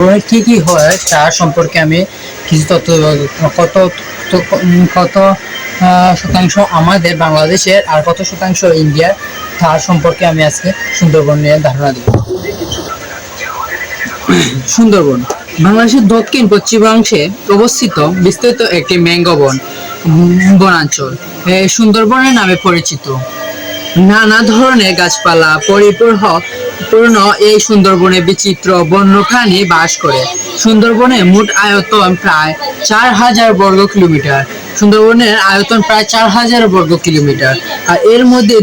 কি কি হয় তার সম্পর্কে আমি কিছু তথ্য কত কত শতাংশ আমাদের বাংলাদেশের আর কত শতাংশ ইন্ডিয়ার তার সম্পর্কে আমি আজকে সুন্দরবন নিয়ে ধারণা দেব। সুন্দরবন বাংলাদেশের দক্ষিণ পশ্চিমাংশে অবস্থিত বিস্তৃত একটি ম্যানগ্রোভ বনাঞ্চল সুন্দরবনের নামে পরিচিত। নানা ধরনের গাছপালা পরিপূর্ণ এই সুন্দরবনে বিচিত্র বন্যপ্রাণী বাস করে। সুন্দরবনের মোট আয়তন প্রায় 4000 বর্গ কিলোমিটার। সুন্দরবনের আয়তন প্রায় 4000 বর্গ কিলোমিটার। আর এর মধ্যে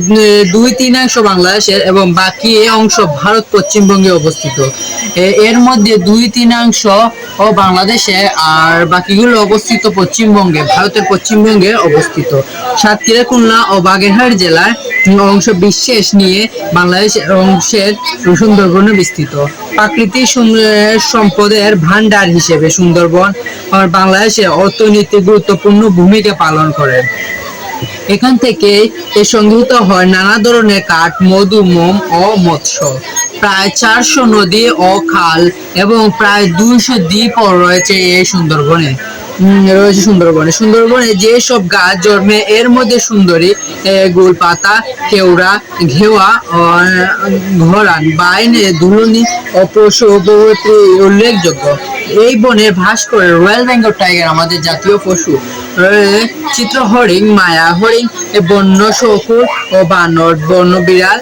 2/3 বাংলাদেশের এবং বাকি অংশ ভারত পশ্চিমবঙ্গে অবস্থিত। এর মধ্যে 2/3 বাংলাদেশে আর বাকিগুলো অবস্থিত পশ্চিমবঙ্গে, ভারতের পশ্চিমবঙ্গে অবস্থিত। সাতক্ষীরা, খুলনা ও বাগেরহাট জেলার অংশ বিশেষ নিয়ে বাংলাদেশের অংশের সুন্দরবনে বিস্তৃত। প্রাকৃতিক সম্পদের ভান্ডার হিসেবে সুন্দরবন বাংলাদেশের অর্থনীতি গুরুত্বপূর্ণ ভূমিকা পালন করে। এখান থেকে সংগৃহীত হয় নানা ধরনের কাঠ, মধু, মোম ও মৎস্য। প্রায় 400 নদী ও খাল এবং প্রায় 200 দ্বীপও রয়েছে এই সুন্দরবনে। সুন্দরবনে যেসব গাছ জন্মে এর মধ্যে সুন্দরী, গোলপাতা, কেওড়া, ঘেওয়া, ঘরান, বাইন, দুলনি ও পশু প্রভৃতি উল্লেখযোগ্য। এই বনে বাস করে রয়্যাল বেঙ্গল টাইগার, আমাদের জাতীয় পশু, চিত্র হরিণ, মায়া হরিণ, বন্য শকুন ও বানর, বন্য বিড়াল,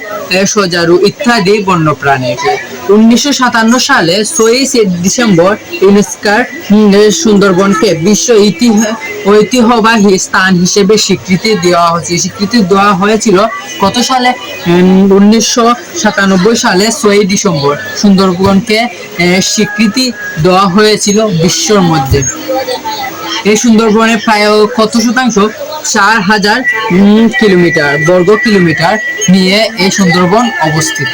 সজারু ইত্যাদি বন্যপ্রাণী। 1957 সালে 6 ডিসেম্বর ইউনেস্কোর সুন্দরবনকে বিশ্ব ঐতিহ্যবাহী স্থান হিসেবে স্বীকৃতি দেওয়া হয়েছিল। কত সালে? 1997 সালে 6 ডিসেম্বর সুন্দরবনকে স্বীকৃতি দেওয়া হয়েছিল বিশ্বর মধ্যে। এই সুন্দরবনে প্রায় কত শতাংশ? 4000 বর্গ কিলোমিটার নিয়ে এই সুন্দরবন অবস্থিত।